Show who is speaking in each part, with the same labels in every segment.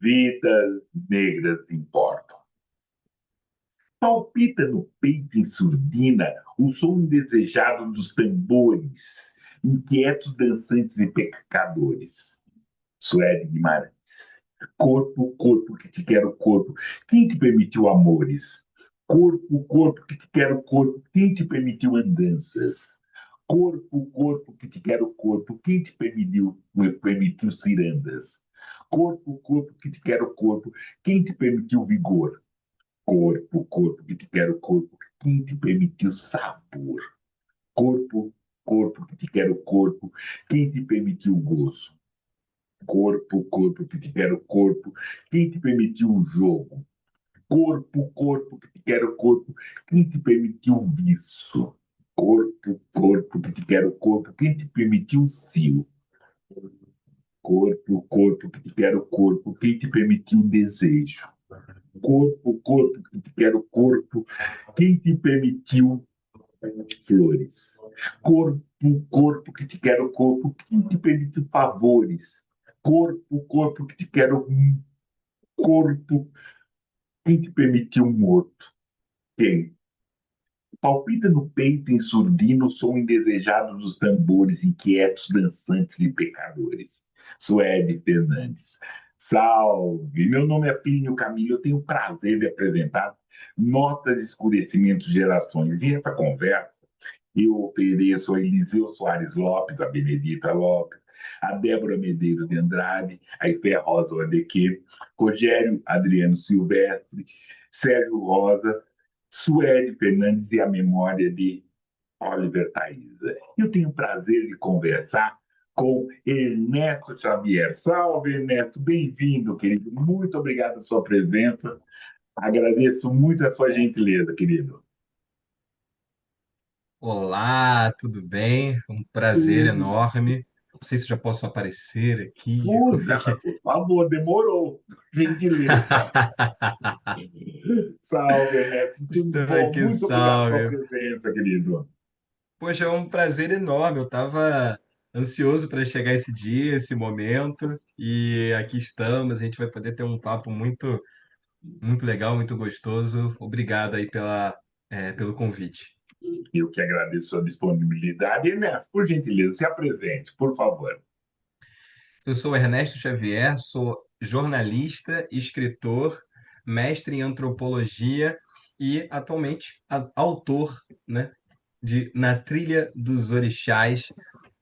Speaker 1: Vidas negras importam. Palpita no peito em surdina o som indesejado dos tambores, inquietos dançantes e pecadores. Suede Guimarães. Corpo, corpo que te quero corpo. Quem te permitiu amores? Corpo, corpo que te quero corpo. Quem te permitiu andanças? Corpo, corpo que te quero corpo. Quem te permitiu cirandas? Corpo, corpo que te quero corpo. Quem te permitiu vigor? Corpo, corpo que te quero corpo. Quem te permitiu sabor? Corpo, corpo que te quero corpo. Quem te permitiu gozo? Corpo, corpo que te quero corpo. Quem te permitiu o jogo? Corpo, corpo que te quero corpo. Quem te permitiu o vício? Corpo, corpo que te quero corpo. Quem te permitiu o cio? Corpo, corpo que te quero corpo. Quem te permitiu o desejo? Corpo, corpo que te quero corpo. Quem te permitiu flores? Corpo, corpo que te quero corpo. Quem te permitiu favores? Corpo, corpo que te quero corpo. Quem te permitiu morto? Quem? Palpita no peito em surdino o som indesejado dos tambores inquietos, dançantes e pecadores. Suede Fernandes. Salve! Meu nome é Plínio Camilo, eu tenho o prazer de apresentar Notas de Escurecimento de Gerações. E essa conversa eu ofereço a Eliseu Soares Lopes, a Benedita Lopes, a Débora Medeiros de Andrade, a Iper Rosa Odequê, Rogério Adriano Silvestre, Sérgio Rosa, Suede Fernandes e a memória de Oliver Thaísa. Eu tenho o prazer de conversar com Ernesto Xavier. Salve, Ernesto, bem-vindo, querido. Muito obrigado pela sua presença. Agradeço muito a sua gentileza, querido.
Speaker 2: Olá, tudo bem? Um prazer
Speaker 1: Tudo.
Speaker 2: enorme. Não sei se eu já posso aparecer aqui. Como é
Speaker 1: Puxa,
Speaker 2: que...
Speaker 1: por favor, demorou. Gentileza. Salve, Ernesto. Tudo
Speaker 2: Estou
Speaker 1: bom?
Speaker 2: aqui,
Speaker 1: Muito obrigado pela sua
Speaker 2: salve.
Speaker 1: presença, querido.
Speaker 2: Poxa, é um prazer enorme. Eu estava ansioso para chegar esse dia, esse momento, e aqui estamos. A gente vai poder ter um papo muito legal, muito gostoso. Obrigado aí pelo convite.
Speaker 1: Eu que agradeço a sua disponibilidade. Ernesto, por gentileza, se apresente, por favor.
Speaker 2: Eu sou Ernesto Xavier, sou jornalista, escritor, mestre em antropologia e atualmente autor, né, de Na Trilha dos Orixás,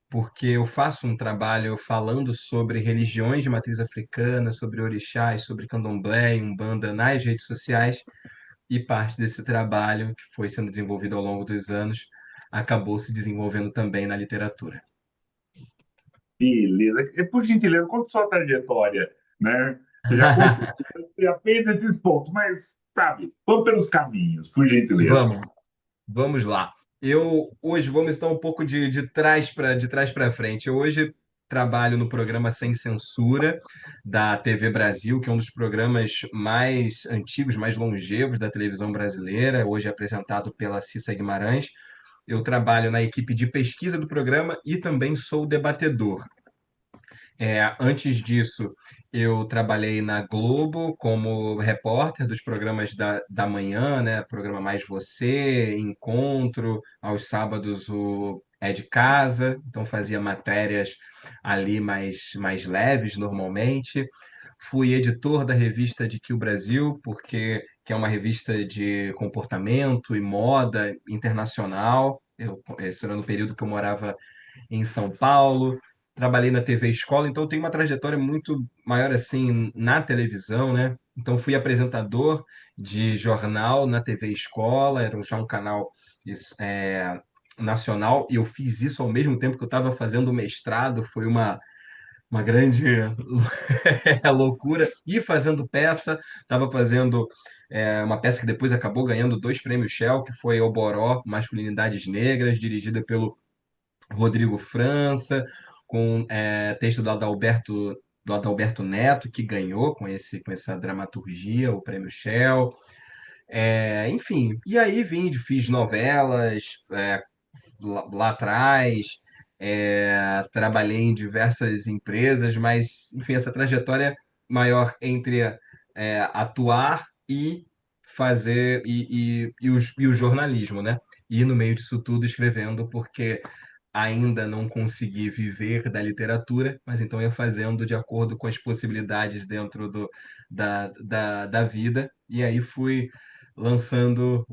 Speaker 2: porque eu faço um trabalho falando sobre religiões de matriz africana, sobre orixás, sobre candomblé e umbanda nas redes sociais, e parte desse trabalho que foi sendo desenvolvido ao longo dos anos acabou se desenvolvendo também na literatura.
Speaker 1: Beleza. E, por gentileza, conta sua trajetória, né? Você já contou, você já fez esses pontos, mas, sabe, vamos pelos caminhos, por gentileza.
Speaker 2: Vamos. Vamos lá. Eu hoje vamos então um pouco de trás para frente. Eu hoje trabalho no programa Sem Censura da TV Brasil, que é um dos programas mais antigos, mais longevos da televisão brasileira, hoje apresentado pela Cissa Guimarães. Eu trabalho na equipe de pesquisa do programa e também sou debatedor. Antes disso, eu trabalhei na Globo como repórter dos programas da manhã, né? Programa Mais Você, Encontro, aos sábados o É de Casa, então fazia matérias ali mais leves normalmente. Fui editor da revista de Que o Brasil, porque que é uma revista de comportamento e moda internacional. Isso era no período que eu morava em São Paulo. Trabalhei na TV Escola, então eu tenho uma trajetória muito maior assim na televisão, né? Então fui apresentador de jornal na TV Escola, era já um canal isso, nacional, e eu fiz isso ao mesmo tempo que eu estava fazendo o mestrado, foi uma grande loucura. E fazendo peça, estava fazendo uma peça que depois acabou ganhando dois prêmios Shell, que foi Oboró, Masculinidades Negras, dirigida pelo Rodrigo França, com texto do Adalberto Neto, que ganhou com essa dramaturgia o prêmio Shell. Enfim, e aí fiz novelas lá atrás, trabalhei em diversas empresas, mas, enfim, essa trajetória maior entre atuar e fazer e o jornalismo, né? E no meio disso tudo escrevendo, porque ainda não consegui viver da literatura, mas então ia fazendo de acordo com as possibilidades dentro da vida. E aí fui lançando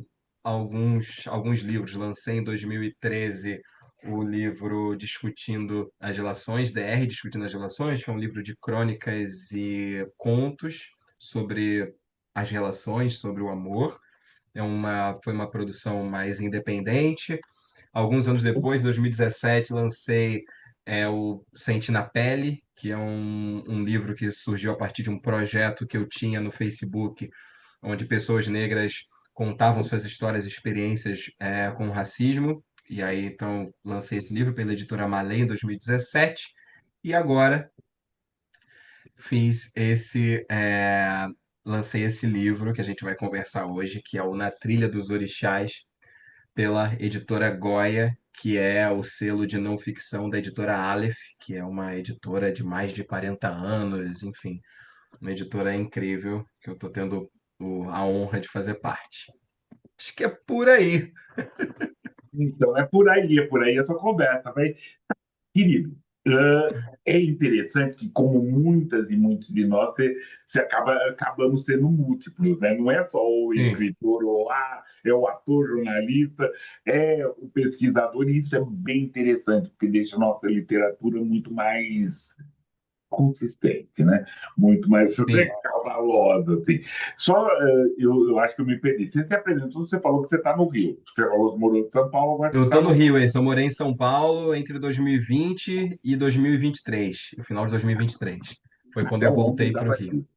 Speaker 2: alguns livros. Lancei em 2013 o livro Discutindo as Relações, DR Discutindo as Relações, que é um livro de crônicas e contos sobre as relações, sobre o amor. Foi uma produção mais independente. Alguns anos depois, em 2017, lancei o Sente na Pele, que é um livro que surgiu a partir de um projeto que eu tinha no Facebook, onde pessoas negras contavam suas histórias e experiências com o racismo. E aí, então, lancei esse livro pela editora Malê em 2017. E agora fiz lancei esse livro que a gente vai conversar hoje, que é o Na Trilha dos Orixás, pela editora Goya, que é o selo de não ficção da editora Aleph, que é uma editora de mais de 40 anos, enfim, uma editora incrível que eu estou tendo a honra de fazer parte. Acho que é por aí.
Speaker 1: Então, é por aí essa conversa, vai. Querido, é interessante que, como muitas e muitos de nós, acabamos sendo múltiplos, né? Não é só o
Speaker 2: Sim,
Speaker 1: escritor, ou é o ator, jornalista, é o pesquisador, e isso é bem interessante, porque deixa a nossa literatura muito mais consistente, né? Muito mais
Speaker 2: sim.
Speaker 1: caudalosa, assim. Só, eu acho que eu me perdi. Você se apresentou, você falou que você está no Rio. Você falou que morou em São Paulo, agora você
Speaker 2: Eu
Speaker 1: está
Speaker 2: tô no
Speaker 1: no Rio.
Speaker 2: Rio, hein? Eu morei em São Paulo entre 2020 e 2023, no final de 2023. Foi quando
Speaker 1: Até
Speaker 2: eu
Speaker 1: ontem
Speaker 2: voltei para o
Speaker 1: estava
Speaker 2: Rio.
Speaker 1: aqui.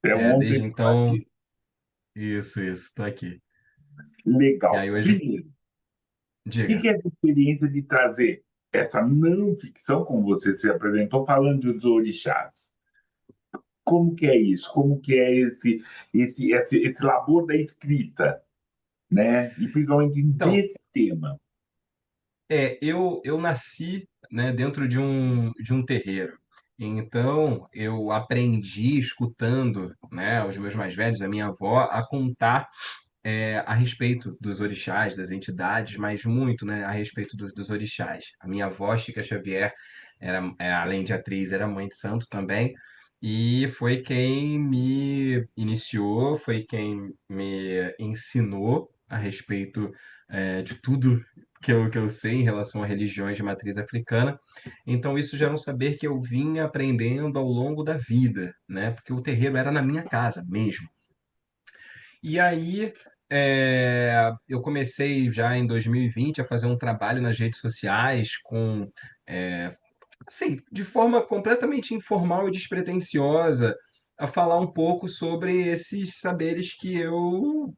Speaker 1: Até ontem
Speaker 2: Desde
Speaker 1: estava
Speaker 2: então,
Speaker 1: aqui.
Speaker 2: isso, tô aqui. E
Speaker 1: Legal.
Speaker 2: aí hoje,
Speaker 1: Primeiro, o que
Speaker 2: diga.
Speaker 1: que é essa experiência de trazer essa não ficção, como você se apresentou, falando dos orixás? Como que é isso? Como que é esse labor da escrita, né? E principalmente
Speaker 2: Então,
Speaker 1: desse tema.
Speaker 2: eu nasci, né, dentro de um terreiro. Então, eu aprendi escutando, né, os meus mais velhos, a minha avó, a contar a respeito dos orixás, das entidades, mas muito, né, a respeito dos orixás. A minha avó, Chica Xavier, além de atriz, era mãe de santo também, e foi quem me iniciou, foi quem me ensinou a respeito de tudo que eu sei em relação a religiões de matriz africana. Então, isso já é um saber que eu vinha aprendendo ao longo da vida, né? Porque o terreiro era na minha casa mesmo. E aí, eu comecei já em 2020 a fazer um trabalho nas redes sociais assim, de forma completamente informal e despretensiosa, a falar um pouco sobre esses saberes que eu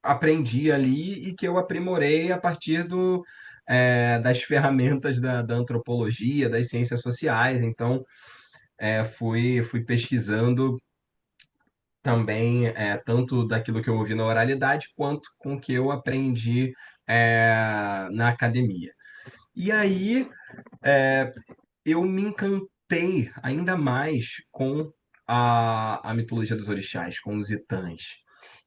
Speaker 2: aprendi ali e que eu aprimorei a partir das ferramentas da antropologia, das ciências sociais. Então, fui pesquisando também tanto daquilo que eu ouvi na oralidade quanto com o que eu aprendi na academia. E aí eu me encantei ainda mais com a mitologia dos orixás, com os itãs.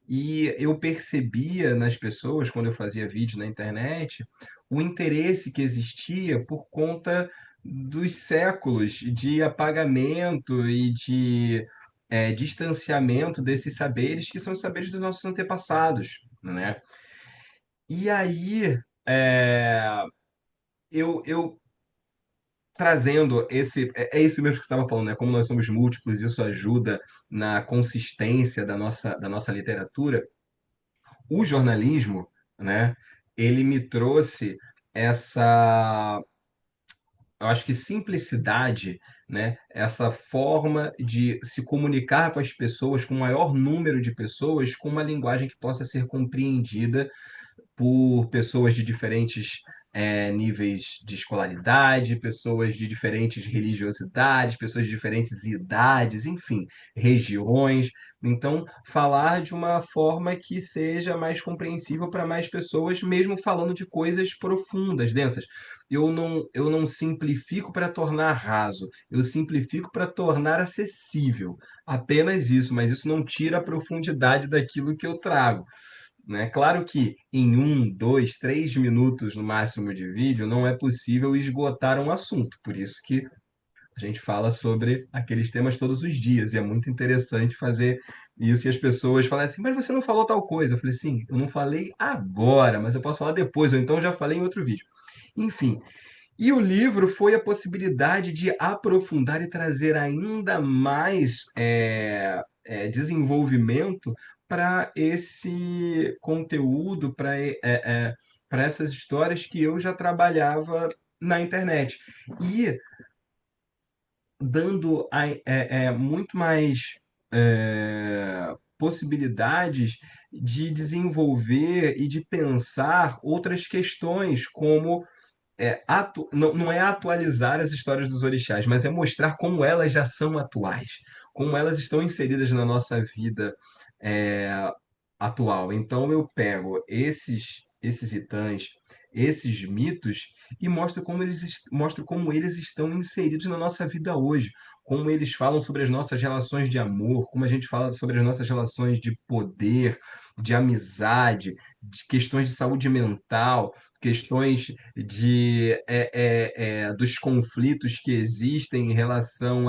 Speaker 2: E eu percebia nas pessoas, quando eu fazia vídeos na internet, o interesse que existia por conta dos séculos de apagamento e de distanciamento desses saberes, que são os saberes dos nossos antepassados, né? E aí, eu trazendo é isso mesmo que você estava falando, né? Como nós somos múltiplos, isso ajuda na consistência da nossa literatura. O jornalismo, né, ele me trouxe essa, eu acho que simplicidade, né, essa forma de se comunicar com as pessoas, com o maior número de pessoas, com uma linguagem que possa ser compreendida por pessoas de diferentes níveis de escolaridade, pessoas de diferentes religiosidades, pessoas de diferentes idades, enfim, regiões. Então, falar de uma forma que seja mais compreensível para mais pessoas, mesmo falando de coisas profundas, densas. Eu não simplifico para tornar raso, eu simplifico para tornar acessível. Apenas isso, mas isso não tira a profundidade daquilo que eu trago, né? Claro que em 1, 2, 3 minutos no máximo de vídeo não é possível esgotar um assunto, por isso que a gente fala sobre aqueles temas todos os dias, e é muito interessante fazer isso e as pessoas falam assim, mas você não falou tal coisa. Eu falei, sim, eu não falei agora, mas eu posso falar depois, ou então já falei em outro vídeo. Enfim, e o livro foi a possibilidade de aprofundar e trazer ainda mais desenvolvimento para esse conteúdo, para essas histórias que eu já trabalhava na internet. E dando muito mais possibilidades de desenvolver e de pensar outras questões, como não é atualizar as histórias dos orixás, mas é mostrar como elas já são atuais, como elas estão inseridas na nossa vida é, atual. Então eu pego esses itãs, esses mitos e mostro como eles estão inseridos na nossa vida hoje, como eles falam sobre as nossas relações de amor, como a gente fala sobre as nossas relações de poder, de amizade, de questões de saúde mental, questões dos conflitos que existem em relação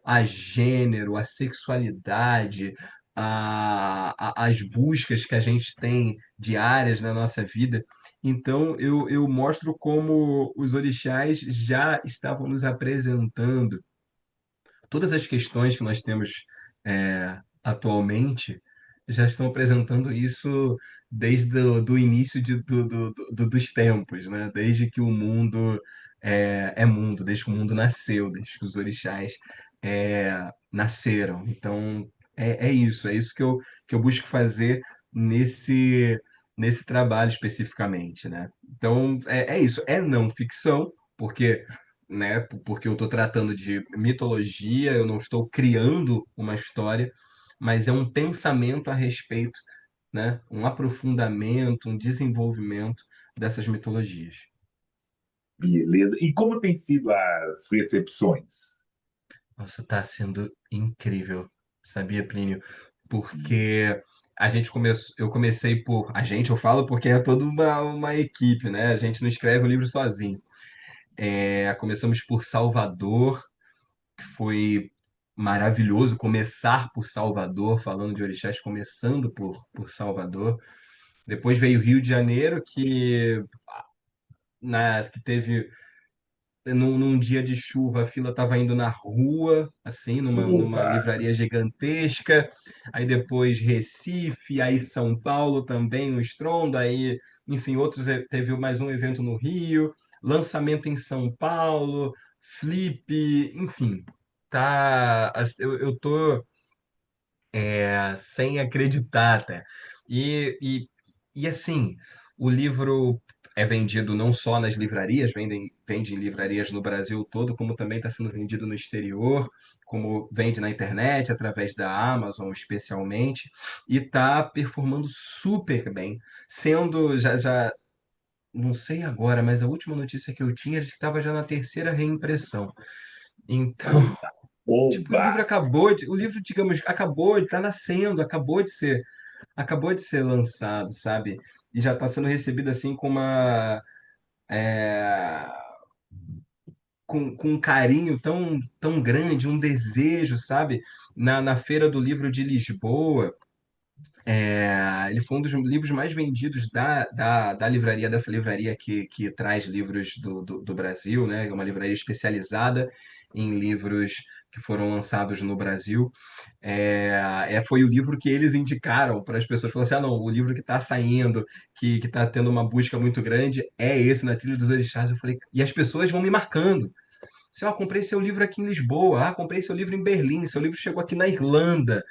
Speaker 2: a gênero, a sexualidade, as buscas que a gente tem diárias na nossa vida. Então, eu mostro como os orixás já estavam nos apresentando todas as questões que nós temos atualmente, já estão apresentando isso desde do início dos tempos, né? Desde que o mundo é mundo, desde que o mundo nasceu, desde que os orixás nasceram. Então, é isso que eu busco fazer nesse, nesse trabalho especificamente, né? Então, é isso, é não ficção, porque, né, porque eu estou tratando de mitologia, eu não estou criando uma história, mas é um pensamento a respeito, né, um aprofundamento, um desenvolvimento dessas mitologias.
Speaker 1: Beleza. E como tem sido as recepções?
Speaker 2: Nossa, está sendo incrível, sabia, Plínio? Porque eu comecei eu falo porque é toda uma equipe, né? A gente não escreve o livro sozinho. Começamos por Salvador, que foi maravilhoso começar por Salvador, falando de orixás, começando por Salvador. Depois veio Rio de Janeiro, que teve num dia de chuva, a fila estava indo na rua, assim, numa
Speaker 1: Opa!
Speaker 2: livraria gigantesca. Aí depois Recife, aí São Paulo também, um estrondo. Aí, enfim, teve mais um evento no Rio, lançamento em São Paulo, Flip, enfim. Eu tô sem acreditar até. E, e, e assim, o livro é vendido não só nas livrarias, vende em livrarias no Brasil todo, como também está sendo vendido no exterior, como vende na internet, através da Amazon especialmente, e está performando super bem, sendo já não sei agora, mas a última notícia que eu tinha era de que estava já na terceira reimpressão. Então, tipo,
Speaker 1: Oba!
Speaker 2: o livro, digamos, acabou de estar nascendo, acabou de ser lançado, sabe? E já está sendo recebido assim é, com um carinho tão grande, um desejo, sabe? Na Feira do Livro de Lisboa, ele foi um dos livros mais vendidos da livraria, dessa livraria que traz livros do Brasil, né? É uma livraria especializada em livros que foram lançados no Brasil. Foi o livro que eles indicaram para as pessoas. Falaram assim: ah, não, o livro que está saindo, que está tendo uma busca muito grande, é esse, Na Trilha dos Orixás. Eu falei, e as pessoas vão me marcando. Assim, ó, comprei seu livro aqui em Lisboa, comprei seu livro em Berlim, seu livro chegou aqui na Irlanda.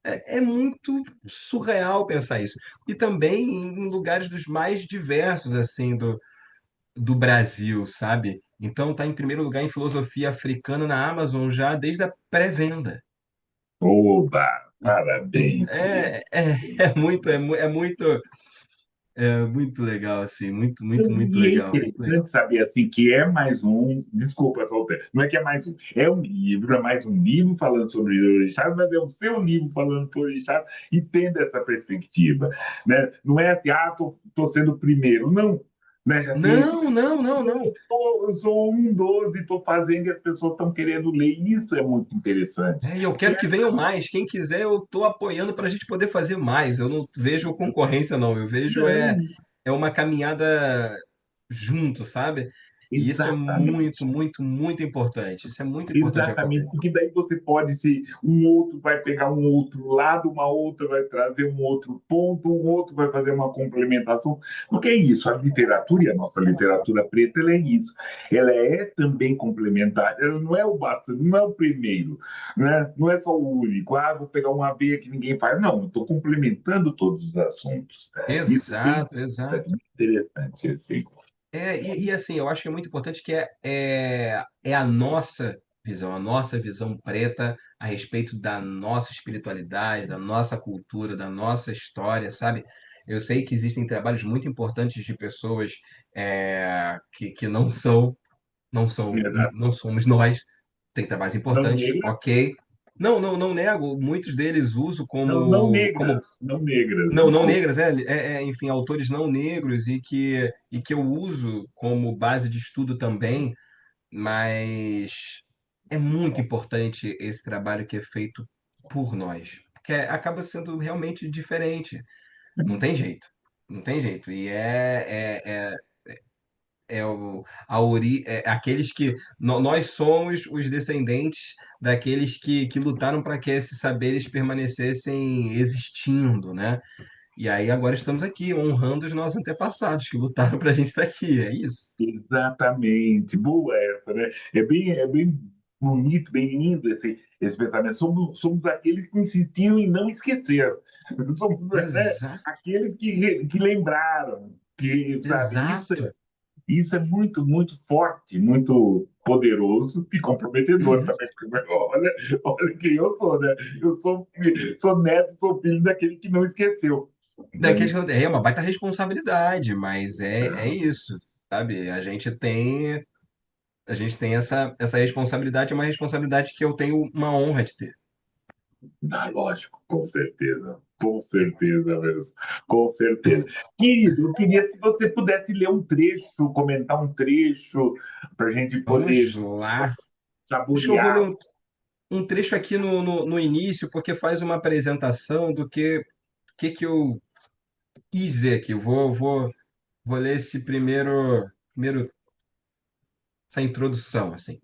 Speaker 2: É muito surreal pensar isso. E também em lugares dos mais diversos, assim, do Brasil, sabe? Então tá em primeiro lugar em filosofia africana na Amazon já desde a pré-venda.
Speaker 1: Oba! Parabéns, querido.
Speaker 2: É muito legal, assim, muito
Speaker 1: E é
Speaker 2: legal, muito legal.
Speaker 1: interessante saber assim que é mais um, desculpa, Walter, não é que é mais um, é um livro, é mais um livro falando sobre orixás, mas é o seu livro falando sobre orixás e tendo essa perspectiva, né? Não é assim, tô sendo o primeiro, não, né? Já tem esse,
Speaker 2: Não, não, não, não.
Speaker 1: eu sou um dos e estou fazendo e as pessoas estão querendo ler, isso é muito interessante.
Speaker 2: É, e eu quero que venham mais. Quem quiser, eu estou apoiando para a gente poder fazer mais. Eu não vejo concorrência, não. Eu vejo
Speaker 1: Não,
Speaker 2: é uma caminhada junto, sabe? E isso é muito,
Speaker 1: exatamente.
Speaker 2: muito, muito importante. Isso é muito importante
Speaker 1: Exatamente,
Speaker 2: acontecer.
Speaker 1: porque daí você pode ser um outro, vai pegar um outro lado, uma outra vai trazer um outro ponto, um outro vai fazer uma complementação. Porque é isso, a literatura e a nossa literatura preta, ela é isso. Ela é também complementar, ela não é o básico, não é o primeiro, né? Não é só o único. Ah, vou pegar uma veia que ninguém faz. Não, eu estou complementando todos os assuntos. Isso é bem
Speaker 2: Exato,
Speaker 1: interessante,
Speaker 2: exato.
Speaker 1: muito interessante. Assim.
Speaker 2: E assim, eu acho que é muito importante que é a nossa visão preta a respeito da nossa espiritualidade, da nossa cultura, da nossa história, sabe? Eu sei que existem trabalhos muito importantes de pessoas que não somos nós. Tem trabalhos
Speaker 1: Não
Speaker 2: importantes,
Speaker 1: negras,
Speaker 2: ok. Não, não, não nego. Muitos deles uso
Speaker 1: não
Speaker 2: como
Speaker 1: negras, não negras,
Speaker 2: não
Speaker 1: desculpa.
Speaker 2: negras, enfim, autores não negros e que eu uso como base de estudo também, mas é muito importante esse trabalho que é feito por nós, porque acaba sendo realmente diferente, não tem jeito, não tem jeito, e aqueles que nós somos os descendentes daqueles que lutaram para que esses saberes permanecessem existindo, né? E aí agora estamos aqui honrando os nossos antepassados que lutaram para a gente estar aqui, é isso.
Speaker 1: Exatamente, boa essa, né? É bem bonito, bem lindo esse pensamento. Somos aqueles que insistiram em não esquecer. Somos, né,
Speaker 2: Exato,
Speaker 1: aqueles que lembraram, que, sabe,
Speaker 2: exato.
Speaker 1: isso é muito, muito forte, muito poderoso e comprometedor
Speaker 2: Uhum.
Speaker 1: também. Porque, olha quem eu sou, né? Sou neto, sou filho daquele que não esqueceu.
Speaker 2: Daqueles
Speaker 1: Né?
Speaker 2: que é uma baita responsabilidade, mas é isso, sabe? A gente tem essa responsabilidade, é uma responsabilidade que eu tenho uma honra de ter.
Speaker 1: Ah, lógico, com certeza mesmo, com certeza. Querido, eu queria se você pudesse ler um trecho, comentar um trecho, para a gente
Speaker 2: Vamos
Speaker 1: poder
Speaker 2: lá. Acho que eu vou ler
Speaker 1: saborear.
Speaker 2: um trecho aqui no início, porque faz uma apresentação do que eu quis dizer aqui. Vou ler esse primeiro, essa introdução, assim.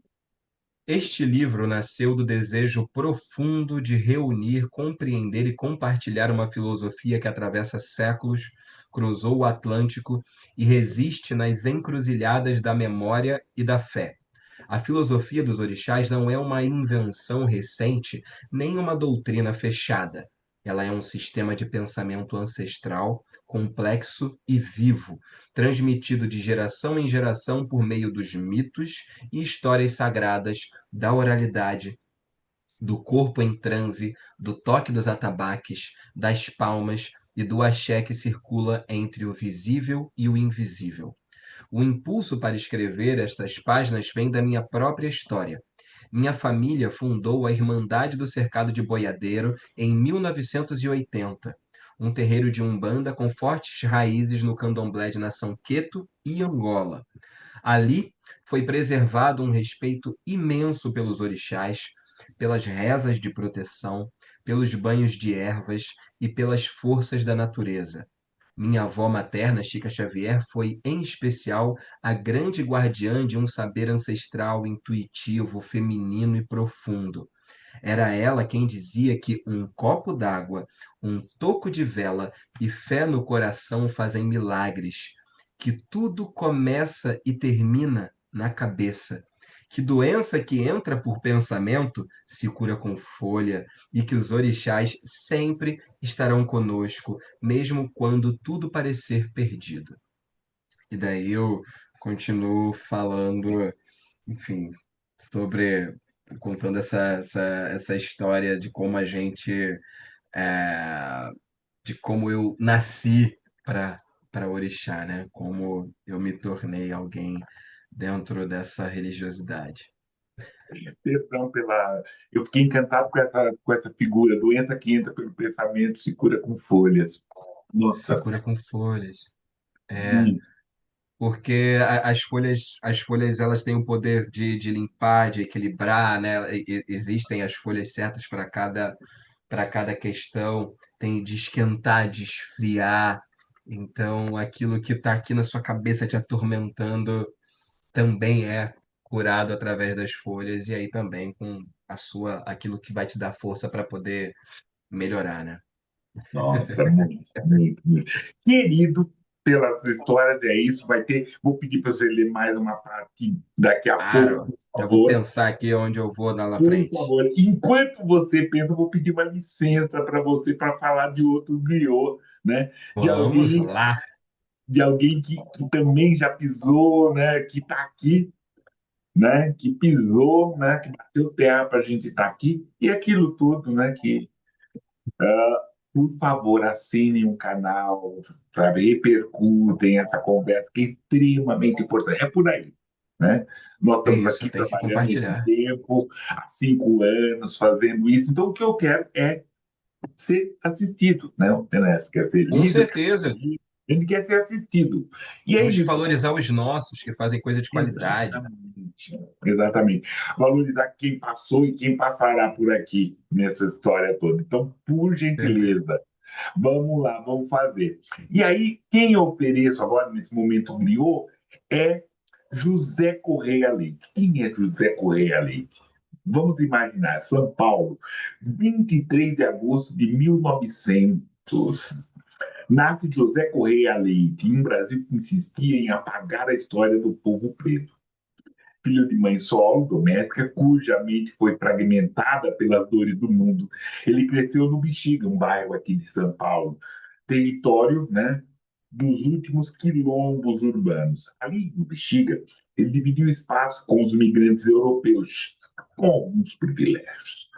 Speaker 2: Este livro nasceu do desejo profundo de reunir, compreender e compartilhar uma filosofia que atravessa séculos, cruzou o Atlântico e resiste nas encruzilhadas da memória e da fé. A filosofia dos orixás não é uma invenção recente, nem uma doutrina fechada. Ela é um sistema de pensamento ancestral, complexo e vivo, transmitido de geração em geração por meio dos mitos e histórias sagradas, da oralidade, do corpo em transe, do toque dos atabaques, das palmas e do axé que circula entre o visível e o invisível. O impulso para escrever estas páginas vem da minha própria história. Minha família fundou a Irmandade do Cercado de Boiadeiro em 1980, um terreiro de umbanda com fortes raízes no candomblé de Nação Queto e Angola. Ali foi preservado um respeito imenso pelos orixás, pelas rezas de proteção, pelos banhos de ervas e pelas forças da natureza. Minha avó materna, Chica Xavier, foi, em especial, a grande guardiã de um saber ancestral, intuitivo, feminino e profundo. Era ela quem dizia que um copo d'água, um toco de vela e fé no coração fazem milagres, que tudo começa e termina na cabeça, que doença que entra por pensamento se cura com folha e que os orixás sempre estarão conosco, mesmo quando tudo parecer perdido. E daí eu continuo falando, enfim, sobre contando essa história de como a gente, é, de como eu nasci para Orixá, né? Como eu me tornei alguém dentro dessa religiosidade.
Speaker 1: Perdão pela. Eu fiquei encantado com essa figura. Doença que entra pelo pensamento se cura com folhas.
Speaker 2: Se
Speaker 1: Nossa,
Speaker 2: cura com folhas. É,
Speaker 1: hum,
Speaker 2: porque as folhas elas têm o poder de limpar, de equilibrar, né? Existem as folhas certas para cada questão, tem de esquentar, de esfriar. Então, aquilo que está aqui na sua cabeça te atormentando também é curado através das folhas e aí também com aquilo que vai te dar força para poder melhorar, né?
Speaker 1: nossa, muito, muito, muito. Querido, pela sua história, é isso. Vai ter. Vou pedir para você ler mais uma parte daqui a pouco,
Speaker 2: Claro,
Speaker 1: por
Speaker 2: já vou
Speaker 1: favor.
Speaker 2: pensar aqui onde eu vou lá na
Speaker 1: Por
Speaker 2: frente.
Speaker 1: favor. Enquanto você pensa, eu vou pedir uma licença para você para falar de outro griot, né? De
Speaker 2: Vamos
Speaker 1: alguém,
Speaker 2: lá.
Speaker 1: de alguém que também já pisou, né? Que está aqui, né? Que pisou, né? Que bateu terra para a gente estar aqui e aquilo tudo, né? Que por favor, assinem um canal, sabe? Repercutem essa conversa que é extremamente importante. É por aí, né? Nós
Speaker 2: É
Speaker 1: estamos
Speaker 2: isso,
Speaker 1: aqui
Speaker 2: tem que
Speaker 1: trabalhando esse
Speaker 2: compartilhar.
Speaker 1: tempo, há 5 anos, fazendo isso. Então, o que eu quero é ser assistido, né? O Enéas quer ser
Speaker 2: Com
Speaker 1: lido, quer ser
Speaker 2: certeza.
Speaker 1: lido, ele quer ser assistido. E é
Speaker 2: Temos que
Speaker 1: isso.
Speaker 2: valorizar os nossos que fazem coisa de qualidade.
Speaker 1: Exatamente. Exatamente. Valorizar quem passou e quem passará por aqui nessa história toda. Então, por
Speaker 2: Certeza.
Speaker 1: gentileza, vamos lá, vamos fazer. E aí, quem eu ofereço agora, nesse momento griot, é José Correia Leite. Quem é José Correia Leite? Vamos imaginar, São Paulo, 23 de agosto de 1900. Nasce José Correia Leite, em um Brasil que insistia em apagar a história do povo preto. Filho de mãe solo, doméstica, cuja mente foi fragmentada pelas dores do mundo. Ele cresceu no Bexiga, um bairro aqui de São Paulo, território, né, dos últimos quilombos urbanos. Ali no Bexiga, ele dividiu espaço com os migrantes europeus, com alguns privilégios.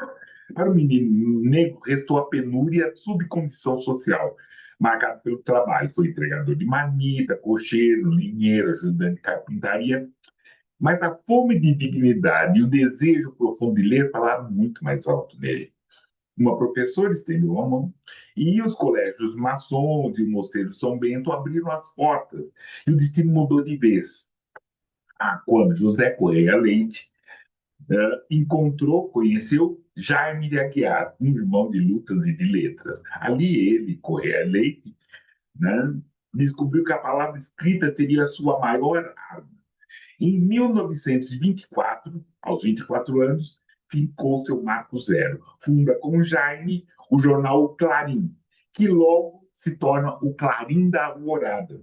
Speaker 1: Para o menino negro, restou a penúria e a subcondição social, marcado pelo trabalho. Foi entregador de marmita, cocheiro, linheiro, ajudante de carpintaria, mas a fome de dignidade e o desejo profundo de ler falaram muito mais alto nele. Uma professora estendeu a mão e os colégios maçons e o mosteiro São Bento abriram as portas e o destino mudou de vez. Quando José Correia Leite conheceu Jaime de Aguiar, um irmão de lutas e de letras. Ali ele, Correia Leite, né, descobriu que a palavra escrita seria a sua maior arma. Em 1924, aos 24 anos, ficou seu marco zero. Funda com Jaime o jornal Clarim, que logo se torna o Clarim da Alvorada.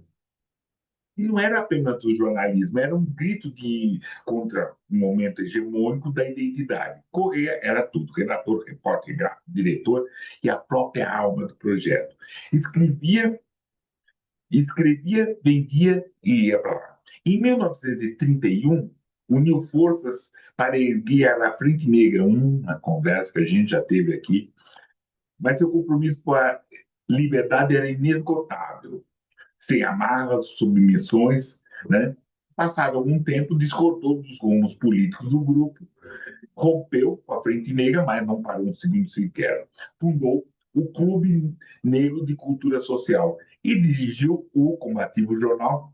Speaker 1: E não era apenas o jornalismo, era um grito contra o momento hegemônico da identidade. Correia era tudo: redator, repórter, gráfico, diretor e a própria alma do projeto. Escrevia, escrevia, vendia e ia para lá. Em 1931, uniu forças para erguer a Frente Negra, uma conversa que a gente já teve aqui, mas seu compromisso com a liberdade era inesgotável, sem amarras, submissões, né? Passado algum tempo, discordou dos rumos políticos do grupo, rompeu com a Frente Negra, mas não parou um segundo sequer. Fundou o Clube Negro de Cultura Social e dirigiu o combativo jornal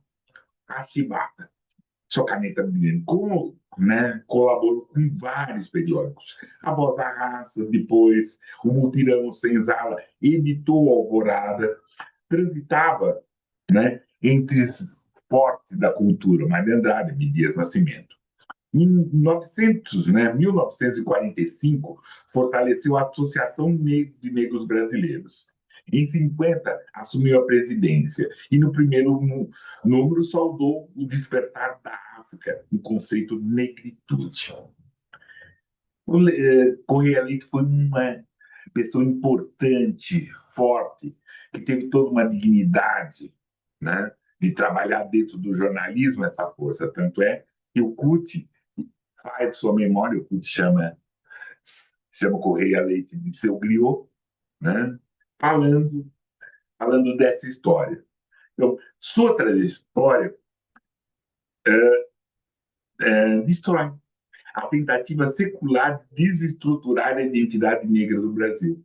Speaker 1: A Chibata. Sua caneta brilhante, né, colaborou com vários periódicos. A Voz da Raça, depois o Mutirão Senzala, editou Alvorada, transitava, né, entre portes da cultura, Mário Andrade, Dias Nascimento. Em 1945, fortaleceu a Associação de Negros Brasileiros. Em 50, assumiu a presidência e no primeiro número saudou o despertar da África, o conceito de negritude. Correia Leite foi uma pessoa importante, forte, que teve toda uma dignidade, né? de trabalhar dentro do jornalismo essa força. Tanto é que o CUT faz sua memória, o CUT chama o Correia Leite de seu griot, né? falando, falando dessa história. Então, sua trajetória destrói a tentativa secular de desestruturar a identidade negra do Brasil.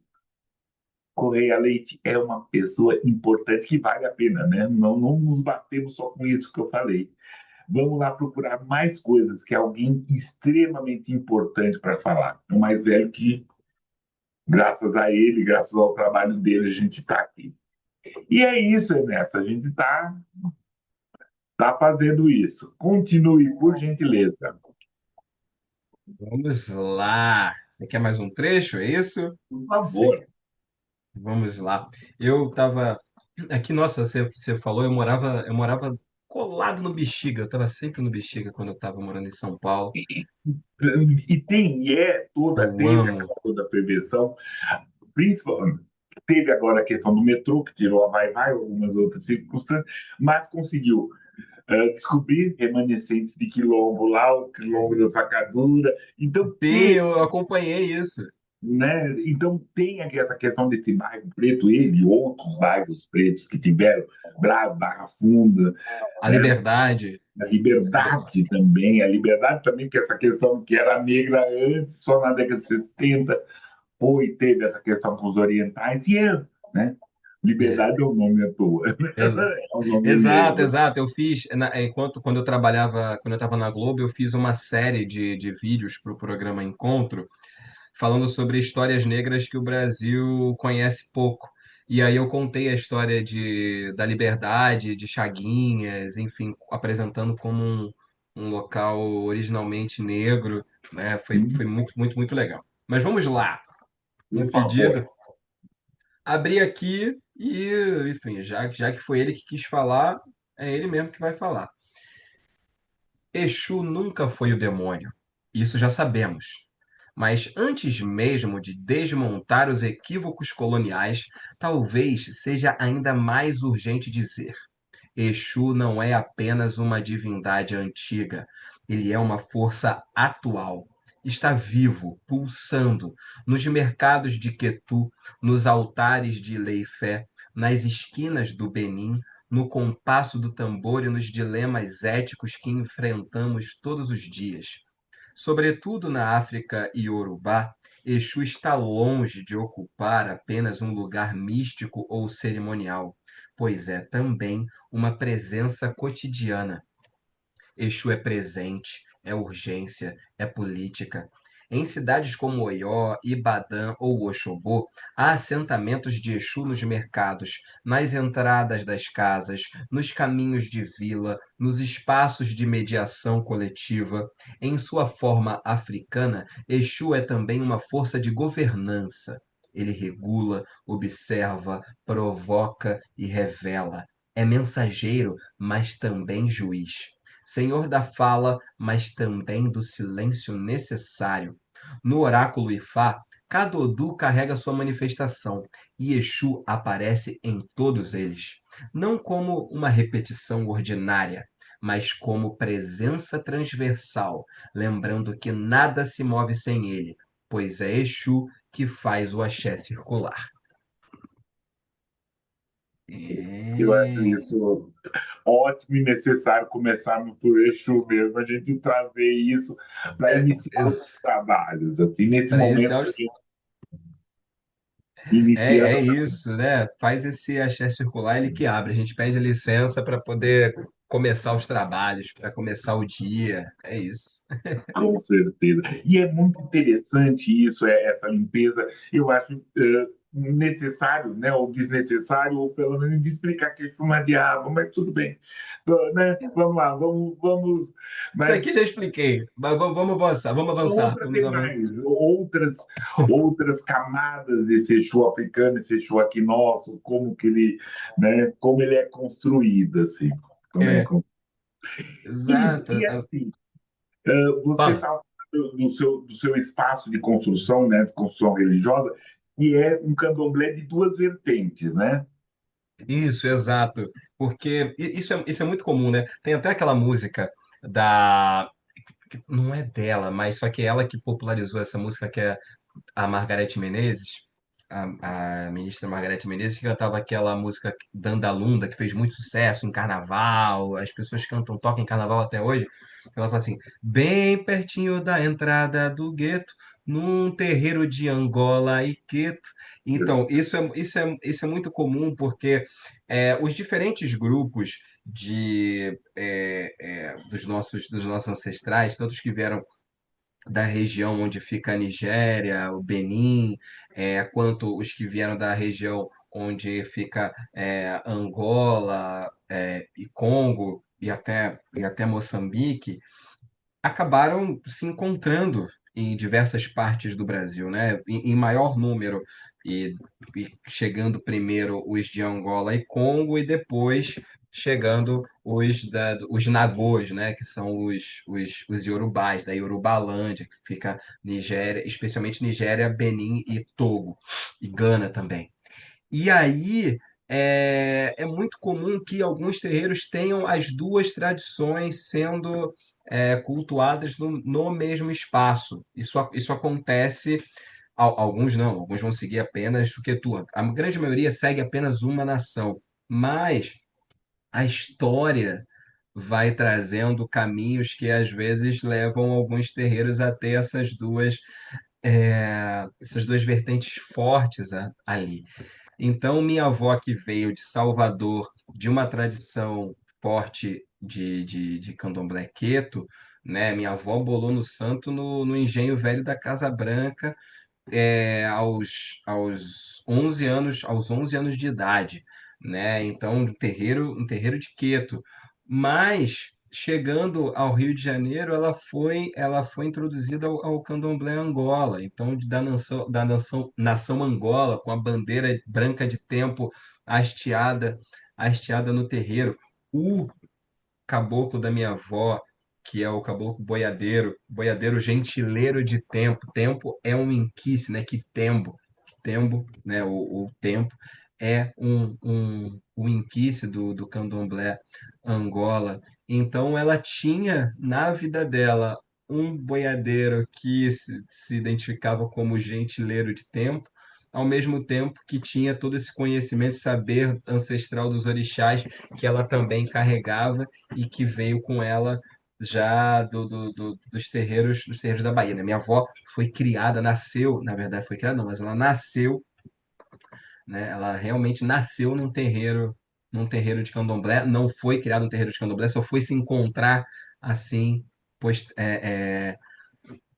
Speaker 1: Correia Leite é uma pessoa importante que vale a pena, né? Não nos batemos só com isso que eu falei. Vamos lá procurar mais coisas, que é alguém extremamente importante para falar. O mais velho que, graças a ele, graças ao trabalho dele, a gente está aqui. E é isso, Ernesto, a gente está tá fazendo isso. Continue, por gentileza.
Speaker 2: Vamos lá. Você quer mais um trecho? É isso?
Speaker 1: Por
Speaker 2: Você
Speaker 1: favor.
Speaker 2: quer- Vamos lá. Eu estava aqui, nossa, você falou, eu morava colado no Bexiga. Eu estava sempre no Bexiga quando eu estava morando em São Paulo.
Speaker 1: E teve
Speaker 2: Eu amo.
Speaker 1: aquela toda a perversão, principalmente, teve agora a questão do metrô, que tirou a vai-vai, algumas outras circunstâncias, mas conseguiu descobrir remanescentes de quilombo lá, o quilombo da Sacadura. Então,
Speaker 2: Sim, eu acompanhei isso.
Speaker 1: tem aqui essa questão desse bairro preto, ele e outros bairros pretos que tiveram, Barra Funda,
Speaker 2: A
Speaker 1: né?
Speaker 2: Liberdade.
Speaker 1: A liberdade também, que essa questão que era negra antes, só na década de 70 teve essa questão com os orientais, né?
Speaker 2: É.
Speaker 1: Liberdade é um nome à toa, é um nome
Speaker 2: Exato,
Speaker 1: mesmo.
Speaker 2: exato. Eu fiz, quando eu trabalhava, quando eu estava na Globo, eu fiz uma série de vídeos para o programa Encontro, falando sobre histórias negras que o Brasil conhece pouco. E aí eu contei a história da Liberdade, de Chaguinhas, enfim, apresentando como um local originalmente negro, né? Foi muito, muito, muito legal. Mas vamos lá.
Speaker 1: Por
Speaker 2: Um
Speaker 1: favor.
Speaker 2: pedido. Abri aqui e, enfim, já que foi ele que quis falar, é ele mesmo que vai falar. Exu nunca foi o demônio, isso já sabemos. Mas antes mesmo de desmontar os equívocos coloniais, talvez seja ainda mais urgente dizer: Exu não é apenas uma divindade antiga, ele é uma força atual. Está vivo, pulsando, nos mercados de Quetu, nos altares de Leifé, nas esquinas do Benim, no compasso do tambor e nos dilemas éticos que enfrentamos todos os dias. Sobretudo na África iorubá, Exu está longe de ocupar apenas um lugar místico ou cerimonial, pois é também uma presença cotidiana. Exu é presente, é urgência, é política. Em cidades como Oió, Ibadã ou Oxobô, há assentamentos de Exu nos mercados, nas entradas das casas, nos caminhos de vila, nos espaços de mediação coletiva. Em sua forma africana, Exu é também uma força de governança. Ele regula, observa, provoca e revela. É mensageiro, mas também juiz. Senhor da fala, mas também do silêncio necessário. No oráculo Ifá, cada Odu carrega sua manifestação, e Exu aparece em todos eles, não como uma repetição ordinária, mas como presença transversal, lembrando que nada se move sem ele, pois é Exu que faz o axé circular.
Speaker 1: Eu acho
Speaker 2: É,
Speaker 1: isso ótimo e necessário começarmos por Exu mesmo, a gente trazer isso para iniciar os trabalhos. Assim, nesse
Speaker 2: para
Speaker 1: momento,
Speaker 2: iniciar
Speaker 1: a
Speaker 2: os
Speaker 1: gente
Speaker 2: É
Speaker 1: iniciando.
Speaker 2: isso, né? Faz esse axé circular, ele que abre. A gente pede licença para poder começar os trabalhos, para começar o dia. É isso.
Speaker 1: Com certeza. E é muito interessante isso, essa limpeza. Eu acho necessário, né, ou desnecessário, ou pelo menos de explicar que isso não é diabo, mas tudo bem. Né? Vamos lá, vamos,
Speaker 2: Isso
Speaker 1: né?
Speaker 2: aqui já expliquei. Mas vamos avançar, vamos avançar,
Speaker 1: Outra
Speaker 2: vamos
Speaker 1: tem
Speaker 2: avançar.
Speaker 1: mais, outras camadas desse Exu africano, esse Exu aqui nosso, como que ele, né, como ele é construído, assim. Como ele é
Speaker 2: É,
Speaker 1: construído.
Speaker 2: exato.
Speaker 1: Assim, você
Speaker 2: Fala.
Speaker 1: está do seu espaço de construção, né, de construção religiosa, que é um candomblé de duas vertentes, né?
Speaker 2: Isso, exato. Porque isso é muito comum, né? Tem até aquela música da. Não é dela, mas só que é ela que popularizou essa música, que é a Margareth Menezes, a ministra Margareth Menezes, que cantava aquela música Dandalunda, que fez muito sucesso em carnaval, as pessoas cantam, tocam em carnaval até hoje. Ela fala assim: bem pertinho da entrada do gueto, num terreiro de Angola e Queto. Então, isso é muito comum porque os diferentes grupos dos nossos ancestrais, tantos que vieram da região onde fica a Nigéria, o Benin, quanto os que vieram da região onde fica Angola, e Congo e até Moçambique, acabaram se encontrando em diversas partes do Brasil, né? Em maior número, e, e chegando primeiro os de Angola e Congo, e depois chegando os Nagôs, né? Que são os Yorubás, da Yorubalândia, que fica Nigéria, especialmente Nigéria, Benin e Togo, e Gana também. E aí é muito comum que alguns terreiros tenham as duas tradições sendo cultuadas no mesmo espaço. Isso acontece, alguns não, alguns vão seguir apenas o Quetua. A grande maioria segue apenas uma nação, mas a história vai trazendo caminhos que às vezes levam alguns terreiros a ter essas duas vertentes fortes ali. Então, minha avó, que veio de Salvador, de uma tradição forte de candomblé queto, né? Minha avó bolou no santo no Engenho Velho da Casa Branca, aos 11 anos de idade, né? Então, um terreiro de queto. Mas, chegando ao Rio de Janeiro, ela foi introduzida ao candomblé Angola, então da nação Angola, com a bandeira branca de tempo hasteada no terreiro. O caboclo da minha avó, que é o caboclo boiadeiro, boiadeiro gentileiro de tempo. Tempo é um inquice, né? Que tembo, né? O tempo é o inquice do candomblé Angola. Então, ela tinha na vida dela um boiadeiro que se identificava como gentileiro de tempo, ao mesmo tempo que tinha todo esse conhecimento, saber ancestral dos orixás que ela também carregava e que veio com ela já dos terreiros da Bahia, né? Minha avó foi criada, nasceu, na verdade foi criada não, mas ela nasceu, né? Ela realmente nasceu num terreiro de candomblé, não foi criada num terreiro de candomblé, só foi se encontrar assim pos- é, é,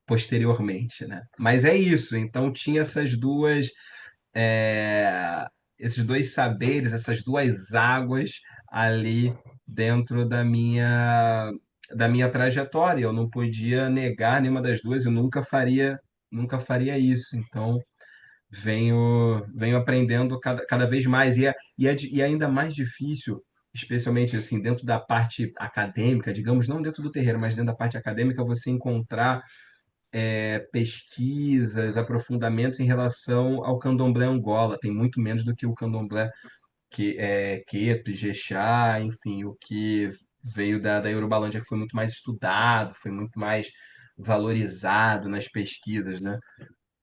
Speaker 2: posteriormente, né? Mas é isso, então tinha é, esses dois saberes, essas duas águas ali dentro da minha trajetória. Eu não podia negar nenhuma das duas, eu nunca faria isso. Então, venho aprendendo cada vez mais. E é ainda mais difícil, especialmente assim, dentro da parte acadêmica, digamos, não dentro do terreiro, mas dentro da parte acadêmica, você encontrar pesquisas, aprofundamentos em relação ao candomblé Angola. Tem muito menos do que o candomblé Queto, Ijexá, enfim, o que veio da Yorubalândia, que foi muito mais estudado, foi muito mais valorizado nas pesquisas, né?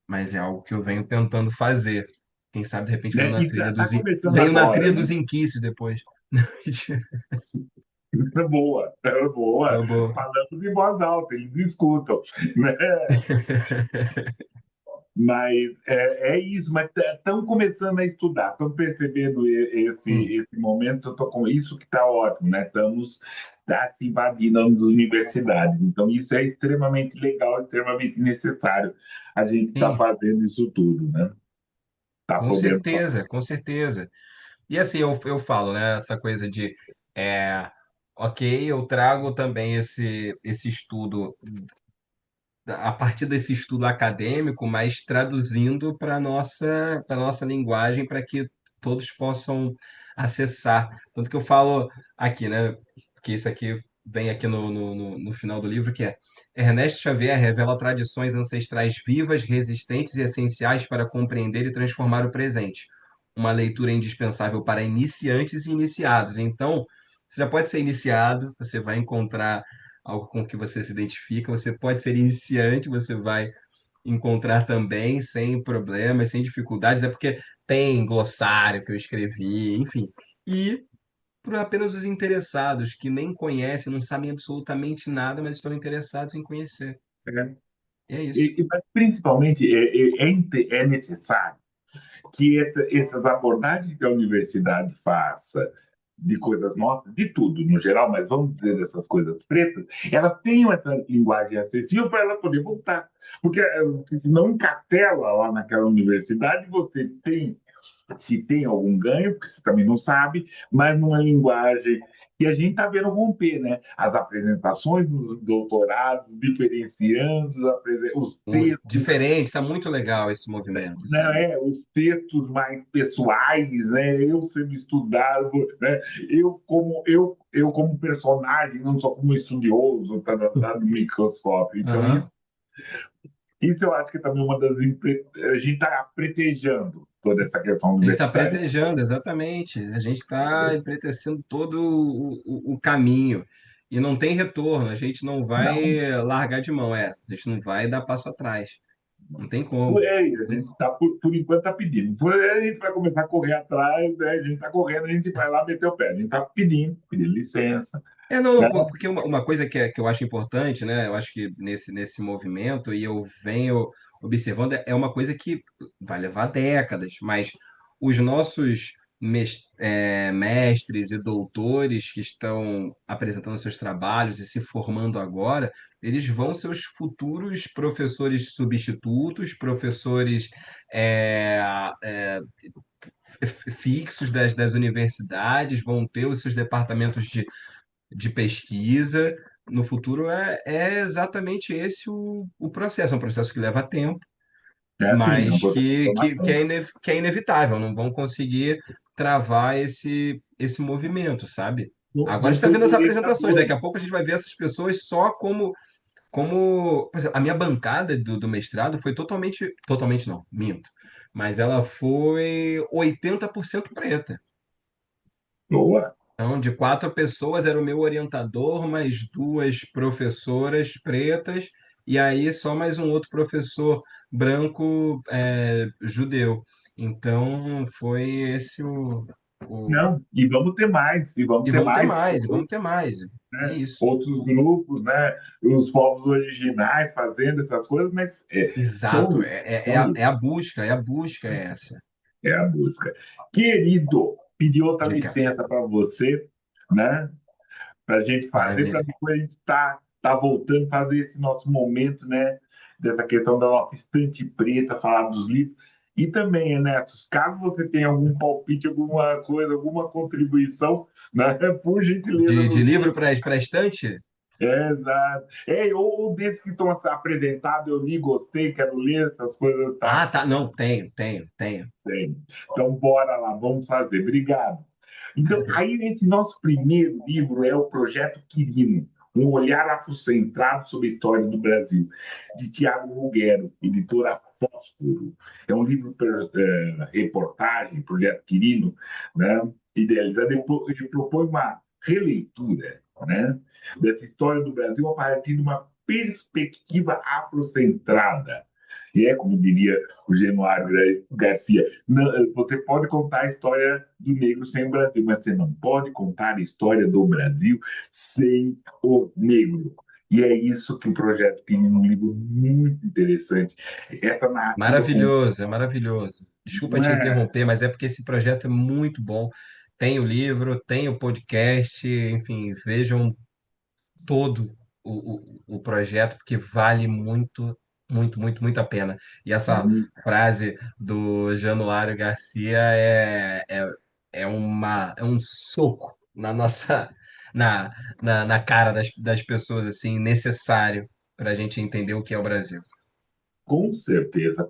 Speaker 2: Mas é algo que eu venho tentando fazer. Quem sabe, de repente, venho
Speaker 1: Né?
Speaker 2: na
Speaker 1: E
Speaker 2: trilha
Speaker 1: tá
Speaker 2: dos,
Speaker 1: começando
Speaker 2: venho na
Speaker 1: agora,
Speaker 2: trilha
Speaker 1: né?
Speaker 2: dos inquices depois.
Speaker 1: Boa, boa.
Speaker 2: Tá bom.
Speaker 1: Falando de voz alta, eles escutam, né? Mas é isso, mas estão começando a estudar, estão percebendo
Speaker 2: Sim,
Speaker 1: esse momento, eu tô com isso que está ótimo, né? Estamos se invadindo as universidades, então isso é extremamente legal, extremamente necessário a gente estar
Speaker 2: sim,
Speaker 1: fazendo isso tudo, né? Tá
Speaker 2: com
Speaker 1: podendo falar.
Speaker 2: certeza, com certeza. E assim, eu falo, né, essa coisa de, é, ok, eu trago também esse estudo, a partir desse estudo acadêmico, mas traduzindo para nossa linguagem, para que todos possam acessar. Tanto que eu falo aqui, né, que isso aqui vem aqui no final do livro, que é: Ernesto Xavier revela tradições ancestrais vivas, resistentes e essenciais para compreender e transformar o presente. uma leitura indispensável para iniciantes e iniciados. Então, você já pode ser iniciado, você vai encontrar algo com que você se identifica, você pode ser iniciante, você vai encontrar também sem problemas, sem dificuldades, até porque tem glossário que eu escrevi, enfim. E para apenas os interessados que nem conhecem, não sabem absolutamente nada, mas estão interessados em conhecer.
Speaker 1: né?
Speaker 2: E é isso.
Speaker 1: Mas, principalmente, é necessário que essas abordagens que a universidade faça de coisas nossas, de tudo no geral, mas vamos dizer dessas coisas pretas, elas tenham essa linguagem acessível para ela poder voltar. Porque se não encastela lá naquela universidade, você tem se tem algum ganho, porque você também não sabe, mas numa linguagem que a gente está vendo romper, né? As apresentações dos doutorados, diferenciando os textos,
Speaker 2: Diferente, está muito legal esse movimento, sabe?
Speaker 1: né? Os textos mais pessoais, né? Eu sendo estudado, né? Eu como personagem, não só como estudioso, tá no microscópio. Então,
Speaker 2: Aham.
Speaker 1: isso eu acho que também é uma das. A gente está pretejando toda essa questão
Speaker 2: A gente está
Speaker 1: universitária.
Speaker 2: pretejando, exatamente. A gente está empretecendo todo o caminho. E não tem retorno, a gente não
Speaker 1: Não,
Speaker 2: vai largar de mão, a gente não vai dar passo atrás. Não tem como.
Speaker 1: a gente está, por enquanto, está pedindo. A gente vai começar a correr atrás, né? A gente está correndo, a gente vai lá meter o pé. A gente está pedindo licença.
Speaker 2: Não,
Speaker 1: Né?
Speaker 2: não, porque uma coisa que eu acho importante, né? Eu acho que nesse movimento, e eu venho observando, é uma coisa que vai levar décadas, mas os nossos mestres e doutores que estão apresentando seus trabalhos e se formando agora, eles vão ser os futuros professores substitutos, professores é, é, fixos das universidades, vão ter os seus departamentos de pesquisa. No futuro é exatamente esse o processo. É um processo que leva tempo,
Speaker 1: É assim, é um
Speaker 2: mas
Speaker 1: processo de formação.
Speaker 2: que é inevitável. Não vão conseguir travar esse movimento, sabe? Agora a gente está
Speaker 1: Você é
Speaker 2: vendo as apresentações.
Speaker 1: orientador.
Speaker 2: Daqui a pouco a gente vai ver essas pessoas só como... Por exemplo, a minha bancada do mestrado foi totalmente não, minto. Mas ela foi 80% preta.
Speaker 1: Boa.
Speaker 2: Então, de quatro pessoas, era o meu orientador, mais duas professoras pretas, e aí só mais um outro professor branco judeu. Então, foi esse o...
Speaker 1: Não, e vamos ter mais, e vamos
Speaker 2: E
Speaker 1: ter
Speaker 2: vamos ter
Speaker 1: mais,
Speaker 2: mais, e vamos ter mais. É
Speaker 1: né?
Speaker 2: isso.
Speaker 1: Outros grupos, né? Os povos originais fazendo essas coisas, mas
Speaker 2: Exato.
Speaker 1: são, são
Speaker 2: É a busca, é essa.
Speaker 1: é a busca. Querido, pedi outra
Speaker 2: Dica.
Speaker 1: licença para você, né? Para a gente fazer, para
Speaker 2: Maravilha.
Speaker 1: depois a gente tá voltando a fazer esse nosso momento, né? Dessa questão da nossa estante preta, falar dos livros. E também, Ernesto, caso você tenha algum palpite, alguma coisa, alguma contribuição, né? Por gentileza,
Speaker 2: De
Speaker 1: nos
Speaker 2: livro para estante?
Speaker 1: exato. Ou desses que estão apresentados, eu li, gostei, quero ler essas coisas, tá?
Speaker 2: Ah, tá. Não, tenho.
Speaker 1: Tem. Então, bora lá, vamos fazer. Obrigado. Então, aí, esse nosso primeiro livro é o Projeto Quirino, um olhar afrocentrado sobre a história do Brasil, de Tiago Ruggero, editora Fósforo. É um livro, reportagem, Projeto Quirino, né? Idealizado, ele propõe uma releitura, né? Dessa história do Brasil a partir de uma perspectiva afrocentrada. E é, como diria o Genuário Garcia, não, você pode contar a história do negro sem o Brasil, mas você não pode contar a história do Brasil sem o negro. E é isso que o projeto tem um livro muito interessante. Essa narrativa com.
Speaker 2: Maravilhoso, é maravilhoso. Desculpa te
Speaker 1: É,
Speaker 2: interromper, mas é porque esse projeto é muito bom. Tem o livro, tem o podcast, enfim, vejam todo o projeto, porque vale muito a pena. E essa frase do Januário Garcia é um soco na nossa, na, na cara das pessoas, assim, necessário para a gente entender o que é o Brasil.
Speaker 1: com certeza,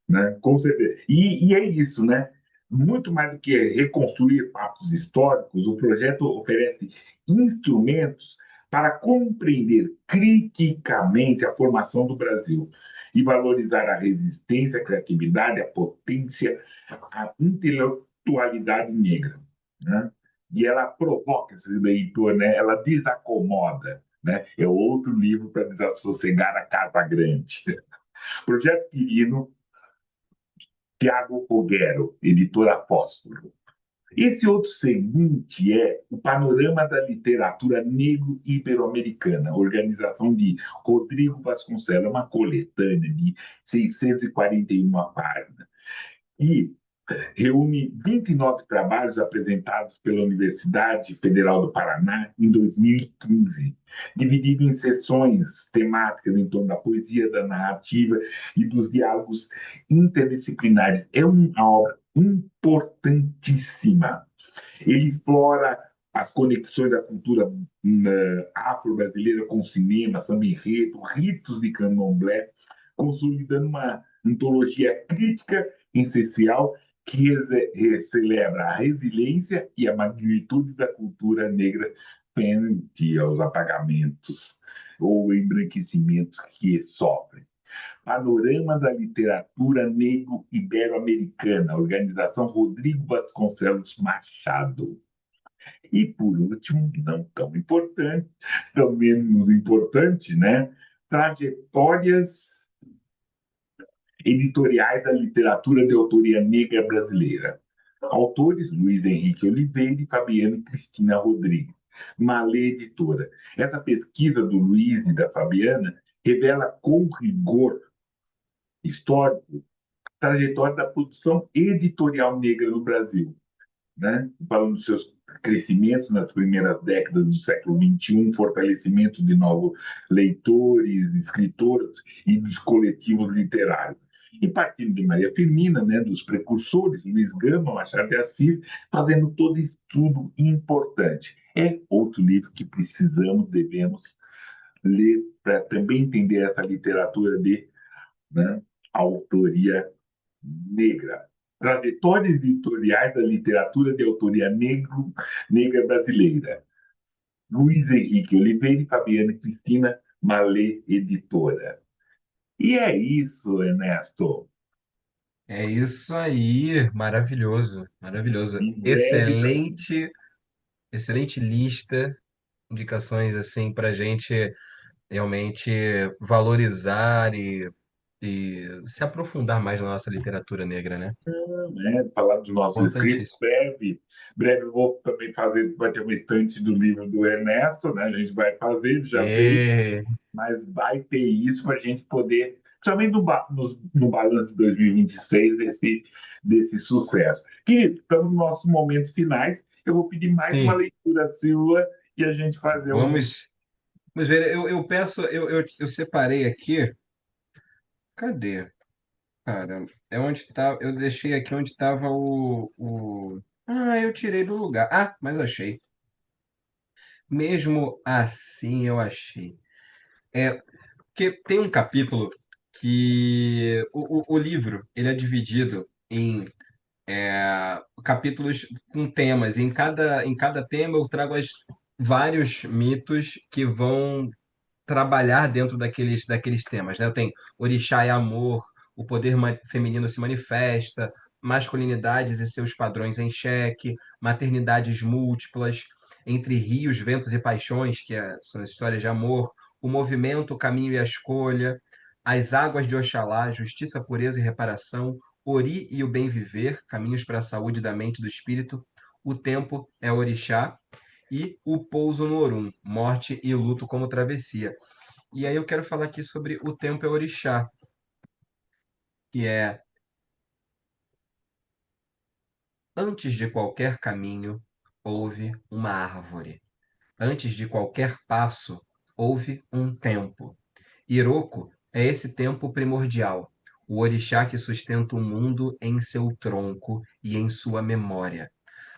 Speaker 1: né? Com certeza. E é isso, né? Muito mais do que reconstruir fatos históricos, o projeto oferece instrumentos para compreender criticamente a formação do Brasil. e valorizar a resistência, a criatividade, a potência, a intelectualidade negra, né? E ela provoca esse leitor, né? Ela desacomoda, né? É outro livro para desassossegar a Casa Grande. Projeto Quirino, Tiago Foguero, editora Fósforo. Esse outro seguinte é o Panorama da Literatura Negro-Ibero-Americana, organização de Rodrigo Vasconcelos, uma coletânea de 641 páginas. E reúne 29 trabalhos apresentados pela Universidade Federal do Paraná em 2015, dividido em sessões temáticas em torno da poesia, da narrativa e dos diálogos interdisciplinares. É uma obra importantíssima. Ele explora as conexões da cultura afro-brasileira com o cinema, samba-enredo, ritos de candomblé, consolidando uma antologia crítica essencial que celebra a resiliência e a magnitude da cultura negra frente aos apagamentos ou embranquecimentos que sofrem. Panorama da Literatura Negro-Ibero-Americana, organização Rodrigo Vasconcelos Machado. E, por último, não tão importante, tão menos importante, né? Trajetórias editoriais da literatura de autoria negra brasileira. Autores Luiz Henrique Oliveira e Fabiana Cristina Rodrigues. Malê Editora. Essa pesquisa do Luiz e da Fabiana revela com rigor histórico a trajetória da produção editorial negra no Brasil, né? Falando dos seus crescimentos nas primeiras décadas do século XXI, fortalecimento de novos leitores, escritores e dos coletivos literários. E partindo de Maria Firmina, né, dos precursores, Luiz Gama, Machado de Assis, fazendo todo estudo importante. É outro livro que precisamos, devemos ler para também entender essa literatura de, né, autoria negra. Trajetórias editoriais da literatura de autoria negra brasileira. Luiz Henrique Oliveira e Fabiana Cristina Malê Editora. E é isso, Ernesto.
Speaker 2: É isso aí, maravilhoso, maravilhoso.
Speaker 1: Em breve,
Speaker 2: Excelente, excelente lista, indicações assim para gente realmente valorizar e se aprofundar mais na nossa literatura negra, né?
Speaker 1: né, falar dos nossos escritos,
Speaker 2: Importantíssimo.
Speaker 1: breve eu vou também fazer, vai ter uma estante do livro do Ernesto, né? A gente vai fazer, ele já fez,
Speaker 2: É,
Speaker 1: mas vai ter isso para a gente poder, principalmente no balanço de 2026, desse sucesso. Querido, estamos nos nossos momentos finais. Eu vou pedir mais uma
Speaker 2: sim,
Speaker 1: leitura sua e a gente fazer um.
Speaker 2: vamos, vamos ver. Eu peço, eu separei aqui. Cadê? Cara, é onde tá. Eu deixei aqui onde estava o. Ah, eu tirei do lugar. Ah, mas achei. Mesmo assim, eu achei. É, porque tem um capítulo que o livro ele é dividido em capítulos com temas. Em cada tema eu trago vários mitos que vão trabalhar dentro daqueles temas, né? Eu tenho orixá e amor, o poder feminino se manifesta, masculinidades e seus padrões em xeque, maternidades múltiplas, entre rios, ventos e paixões, são as histórias de amor, o movimento, o caminho e a escolha, as águas de Oxalá, justiça, pureza e reparação, Ori e o bem viver, caminhos para a saúde da mente e do espírito, o tempo é orixá, e o pouso no Orum, morte e luto como travessia. E aí eu quero falar aqui sobre o tempo é orixá, que é antes de qualquer caminho houve uma árvore. Antes de qualquer passo houve um tempo. Iroko é esse tempo primordial, o orixá que sustenta o mundo em seu tronco e em sua memória.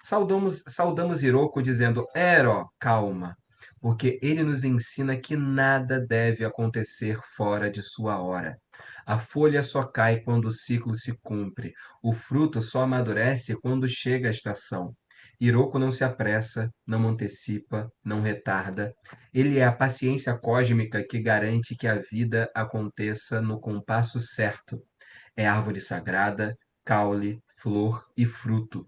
Speaker 2: Saudamos Iroko dizendo: Ero, calma, porque ele nos ensina que nada deve acontecer fora de sua hora. A folha só cai quando o ciclo se cumpre, o fruto só amadurece quando chega a estação. Iroko não se apressa, não antecipa, não retarda. Ele é a paciência cósmica que garante que a vida aconteça no compasso certo. É árvore sagrada, caule, flor e fruto.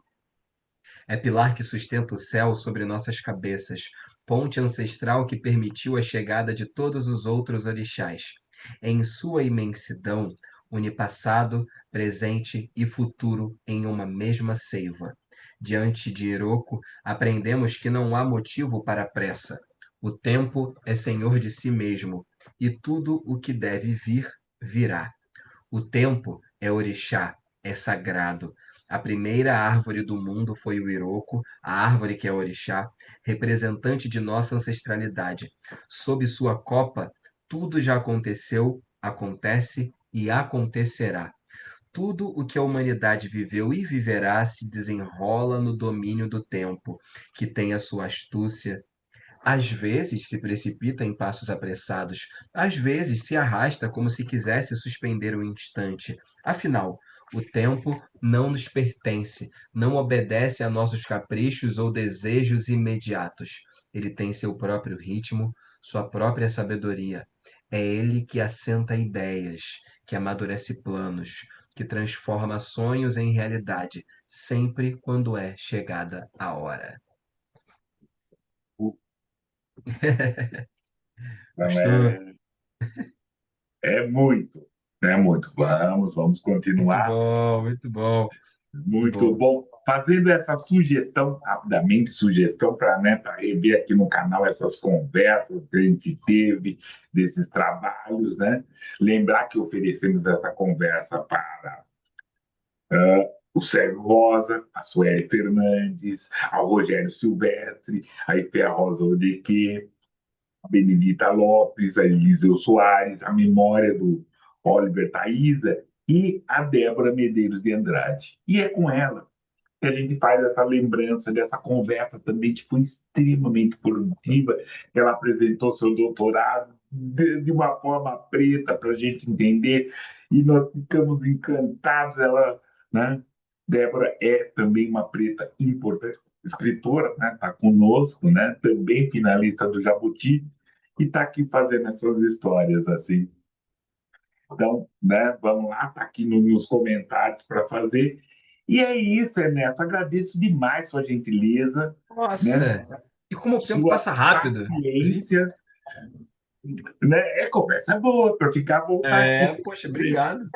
Speaker 2: É pilar que sustenta o céu sobre nossas cabeças, ponte ancestral que permitiu a chegada de todos os outros orixás. Em sua imensidão, une passado, presente e futuro em uma mesma seiva. Diante de Iroko, aprendemos que não há motivo para pressa. O tempo é senhor de si mesmo, e tudo o que deve vir, virá. O tempo é orixá, é sagrado. A primeira árvore do mundo foi o Iroko, a árvore que é orixá, representante de nossa ancestralidade. Sob sua copa, tudo já aconteceu, acontece e acontecerá. Tudo o que a humanidade viveu e viverá se desenrola no domínio do tempo, que tem a sua astúcia, às vezes se precipita em passos apressados, às vezes se arrasta como se quisesse suspender o instante. Afinal, o tempo não nos pertence, não obedece a nossos caprichos ou desejos imediatos. Ele tem seu próprio ritmo, sua própria sabedoria. É ele que assenta ideias, que amadurece planos, que transforma sonhos em realidade, sempre quando é chegada a hora.
Speaker 1: Então,
Speaker 2: Gostou?
Speaker 1: é muito, é muito. Vamos
Speaker 2: Muito
Speaker 1: continuar.
Speaker 2: bom, muito bom, muito
Speaker 1: Muito
Speaker 2: bom.
Speaker 1: bom. Fazendo essa sugestão, rapidamente, sugestão para, né, para rever aqui no canal essas conversas que a gente teve, desses trabalhos, né? Lembrar que oferecemos essa conversa para o Sérgio Rosa, a Sueli Fernandes, ao Rogério Silvestre, a Ifea Rosa Odeque, a Benedita Lopes, a Eliseu Soares, a memória do Oliver Thaísa e a Débora Medeiros de Andrade. E é com ela que a gente faz essa lembrança dessa conversa também que foi extremamente produtiva. Ela apresentou seu doutorado de uma forma preta para a gente entender e nós ficamos encantados. Ela, né? Débora é também uma preta importante, escritora, né? Está conosco, né? Também finalista do Jabuti e está aqui fazendo essas histórias assim. Então, né, vamos lá, está aqui nos comentários para fazer. E é isso, Ernesto. Agradeço demais sua gentileza, né,
Speaker 2: Nossa, e como o tempo
Speaker 1: sua
Speaker 2: passa rápido. Vi.
Speaker 1: paciência. Né? É conversa boa para ficar voltar aqui.
Speaker 2: É, poxa, obrigado.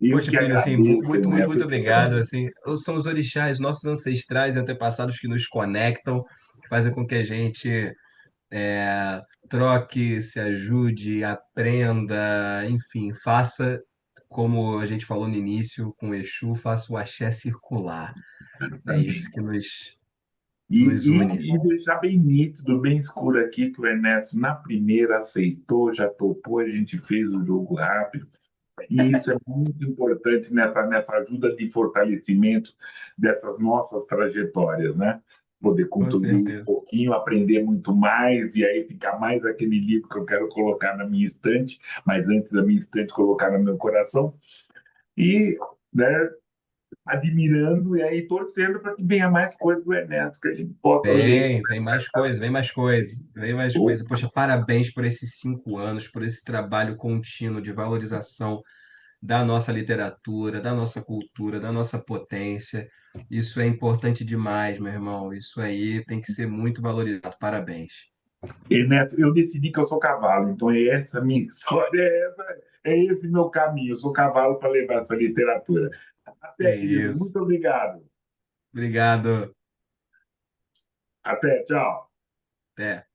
Speaker 1: Eu
Speaker 2: Poxa,
Speaker 1: que
Speaker 2: Plínio, assim,
Speaker 1: agradeço,
Speaker 2: muito, muito, muito
Speaker 1: Ernesto.
Speaker 2: obrigado. Assim, são os orixás, nossos ancestrais e antepassados que nos conectam, que fazem com que a gente troque, se ajude, aprenda, enfim, faça, como a gente falou no início com o Exu, faça o axé circular. É isso
Speaker 1: Também.
Speaker 2: que nos une.
Speaker 1: E deixar bem nítido, bem escuro aqui, que o Ernesto, na primeira, aceitou, já topou, a gente fez o jogo rápido. E isso é muito importante nessa ajuda de fortalecimento dessas nossas trajetórias, né? Poder
Speaker 2: Com
Speaker 1: contribuir um
Speaker 2: certeza.
Speaker 1: pouquinho, aprender muito mais, e aí ficar mais aquele livro que eu quero colocar na minha estante, mas antes da minha estante, colocar no meu coração. E, né, admirando e aí torcendo para que venha mais coisas do Ernesto, que a gente possa ler.
Speaker 2: Vem mais coisa, vem mais coisa, vem mais coisa. Poxa, parabéns por esses 5 anos, por esse trabalho contínuo de valorização da nossa literatura, da nossa cultura, da nossa potência. Isso é importante demais, meu irmão. Isso aí tem que ser muito valorizado. Parabéns.
Speaker 1: Ernesto, eu decidi que eu sou cavalo, então é essa a minha história, é esse meu caminho. Eu sou cavalo para levar essa literatura.
Speaker 2: É
Speaker 1: Até, querido.
Speaker 2: isso.
Speaker 1: Muito obrigado.
Speaker 2: Obrigado.
Speaker 1: Até, tchau.
Speaker 2: Até.